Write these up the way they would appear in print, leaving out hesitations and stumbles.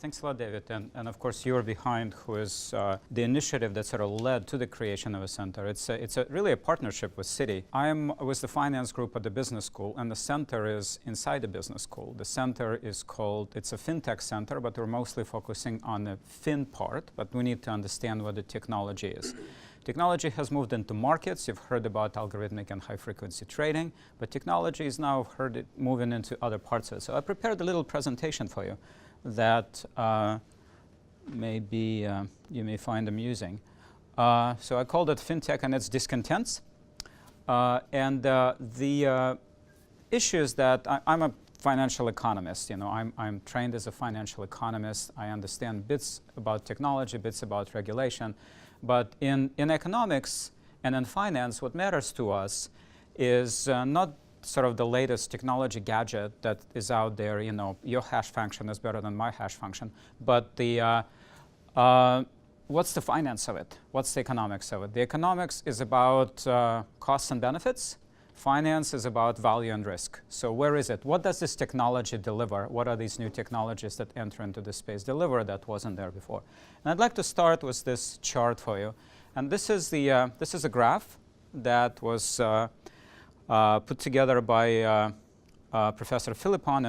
Thanks a lot, David. And of course, you're behind who is the initiative that sort of led to the creation of a center. It's really a partnership with Citi. I'm with the finance group at the business school, and the center is inside the business school. The center is called, it's a FinTech center, but we're mostly focusing on the fin part, but we need to understand what the technology is. Technology has moved into markets. You've heard about algorithmic and high-frequency trading, but technology is now heard it moving into other parts of it. So I prepared a little presentation for you that maybe you may find amusing. So I called it FinTech and its Discontents. The issue is that I'm a financial economist. You know, I'm trained as a financial economist. I understand bits about technology, bits about regulation. But in economics and in finance, what matters to us is not sort of the latest technology gadget that is out there. You know, your hash function is better than my hash function. But the what's the finance of it? What's the economics of it? The economics is about costs and benefits. Finance is about value and risk. So where is it? What does this technology deliver? What are these new technologies that enter into this space deliver that wasn't there before? And I'd like to start with this chart for you. And this is a graph that was put together by Professor Philippon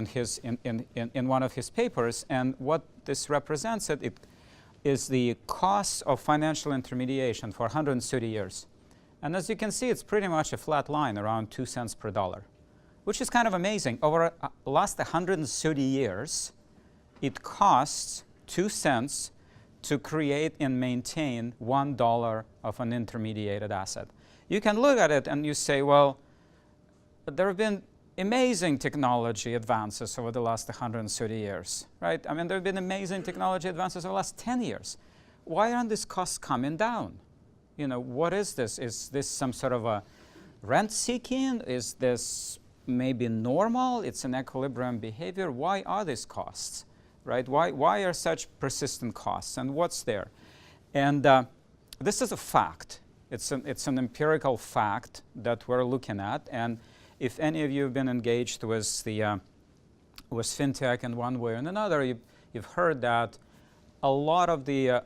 in one of his papers. And what this represents it is the cost of financial intermediation for 130 years. And as you can see, it's pretty much a flat line around 2 cents per dollar, which is kind of amazing. Over the last 130 years, it costs 2 cents to create and maintain $1 of an intermediated asset. You can look at it and you say, well, there have been amazing technology advances over the last 130 years, right? I mean, there have been amazing technology advances over the last 10 years. Why aren't these costs coming down? You know, what is this? Is this some sort of a rent-seeking? Is this maybe normal? It's an equilibrium behavior. Why are these costs, right? Why are such persistent costs? And what's there? And this is a fact. It's an empirical fact that we're looking at. And if any of you have been engaged with FinTech in one way or another, you've heard that a lot of the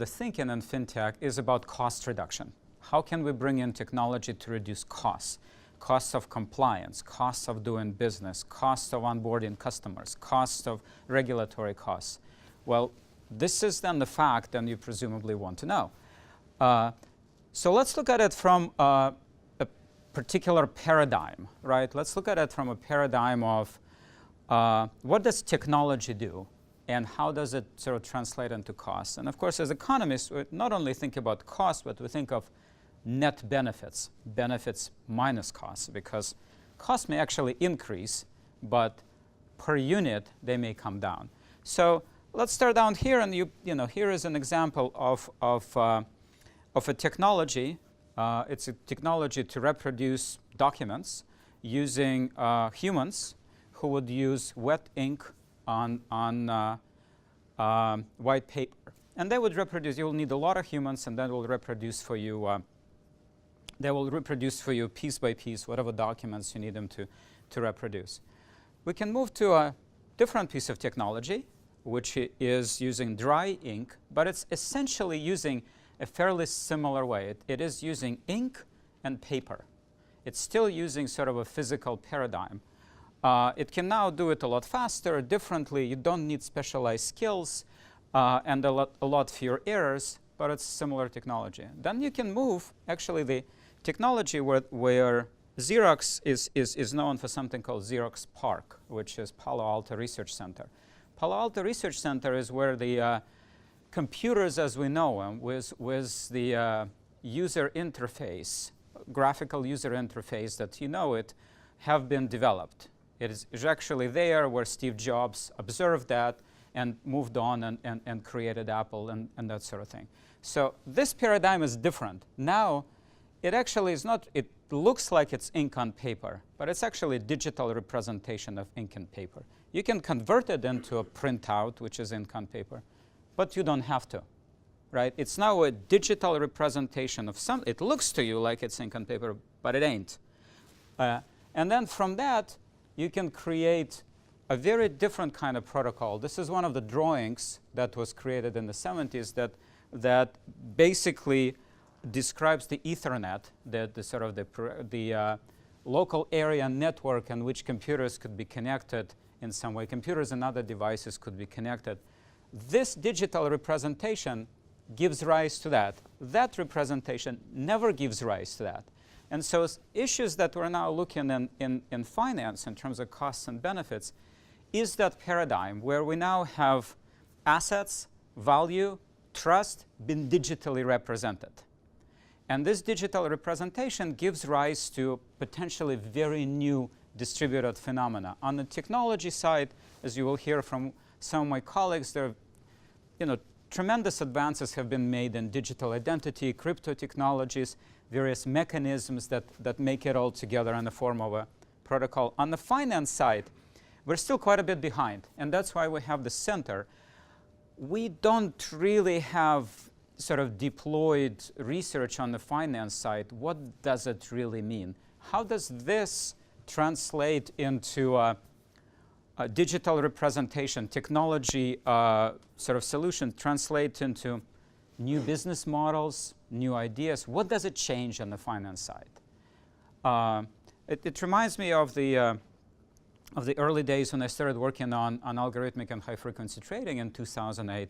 thinking in FinTech is about cost reduction. How can we bring in technology to reduce costs? Costs of compliance, costs of doing business, costs of onboarding customers, costs of regulatory costs. Well, this is then the fact, and you presumably want to know. So let's look at it from a particular paradigm, right? Let's look at it from a paradigm of what does technology do? And how does it sort of translate into costs? And of course, as economists, we not only think about cost, but we think of net benefits, benefits minus costs, because costs may actually increase, but per unit, they may come down. So let's start down here, and you know, here is an example of a technology. It's a technology to reproduce documents using humans who would use wet ink on white paper. And they would reproduce. You'll need a lot of humans, and that will reproduce for you. They will reproduce for you piece by piece whatever documents you need them to reproduce. We can move to a different piece of technology, which is using dry ink, but it's essentially using a fairly similar way. It is using ink and paper. It's still using sort of a physical paradigm. It can now do it a lot faster, differently. You don't need specialized skills and a lot fewer errors, but it's similar technology. Then you can move, actually, the technology where Xerox is known for something called Xerox PARC, which is Palo Alto Research Center. Palo Alto Research Center is where the computers as we know them, with the user interface, graphical user interface that you know it, have been developed. It is actually there where Steve Jobs observed that and moved on and created Apple and that sort of thing. So this paradigm is different. Now, it actually is not, it looks like it's ink on paper, but it's actually a digital representation of ink and paper. You can convert it into a printout, which is ink on paper, but you don't have to, right? It's now a digital representation of some, it looks to you like it's ink on paper, but it ain't. And then from that, you can create a very different kind of protocol. This is one of the drawings that was created in the 70s that basically describes the Ethernet, the local area network in which computers could be connected in some way. Computers and other devices could be connected. This digital representation gives rise to that. That representation never gives rise to that. And so issues that we're now looking in finance in terms of costs and benefits is that paradigm where we now have assets, value, trust being digitally represented. And this digital representation gives rise to potentially very new distributed phenomena. On the technology side, as you will hear from some of my colleagues, there are tremendous advances have been made in digital identity, crypto technologies, various mechanisms that make it all together in the form of a protocol. On the finance side, we're still quite a bit behind, and that's why we have the center. We don't really have sort of deployed research on the finance side. What does it really mean? How does this translate into a digital representation, technology sort of solution, translate into new business models, new ideas? What does it change on the finance side? It reminds me of the early days when I started working on algorithmic and high-frequency trading in 2008.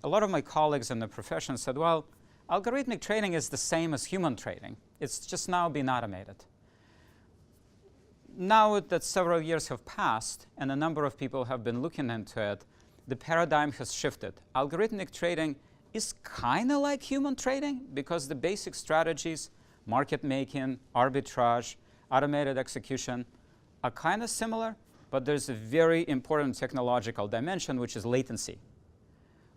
A lot of my colleagues in the profession said, well, algorithmic trading is the same as human trading. It's just now been automated. Now that several years have passed and a number of people have been looking into it, the paradigm has shifted. Algorithmic trading is kind of like human trading because the basic strategies, market making, arbitrage, automated execution, are kind of similar, but there's a very important technological dimension, which is latency,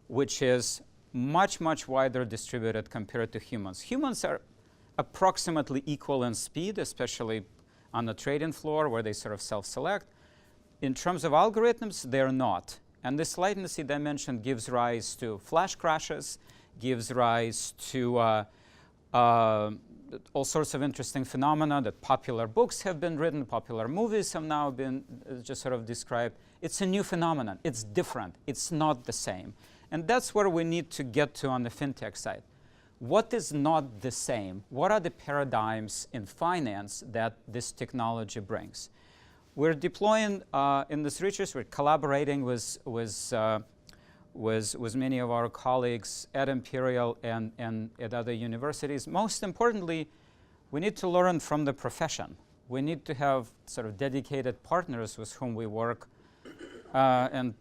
which is much, much wider distributed compared to humans. Humans are approximately equal in speed, especially on the trading floor where they sort of self-select. In terms of algorithms, they're not. And this latency dimension gives rise to flash crashes, gives rise to all sorts of interesting phenomena that popular books have been written, popular movies have now been just sort of described. It's a new phenomenon. It's different. It's not the same. And that's where we need to get to on the FinTech side. What is not the same? What are the paradigms in finance that this technology brings? We're deploying in this research, we're collaborating with many of our colleagues at Imperial and at other universities. Most importantly, we need to learn from the profession. We need to have sort of dedicated partners with whom we work. And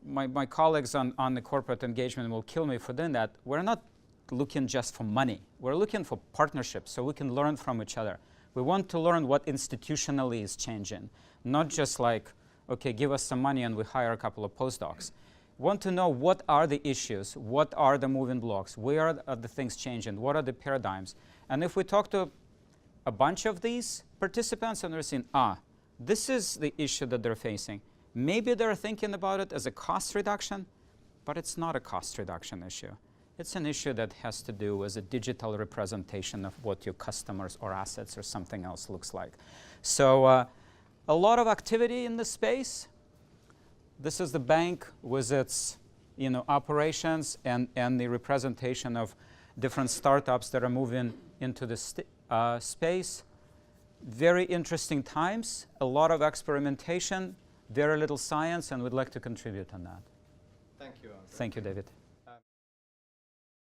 my colleagues on the corporate engagement will kill me for doing that. We're not looking just for money. We're looking for partnerships so we can learn from each other. We want to learn what institutionally is changing, not just like, okay, give us some money and we hire a couple of postdocs. We want to know what are the issues, what are the moving blocks, where are the things changing, what are the paradigms. And if we talk to a bunch of these participants and they're saying, this is the issue that they're facing, maybe they're thinking about it as a cost reduction, but it's not a cost reduction issue. It's an issue that has to do with a digital representation of what your customers or assets or something else looks like. So a lot of activity in this space. This is the bank with its operations and the representation of different startups that are moving into this space. Very interesting times, a lot of experimentation, very little science, and we'd like to contribute on that. Thank you, Andrei. Thank you, David.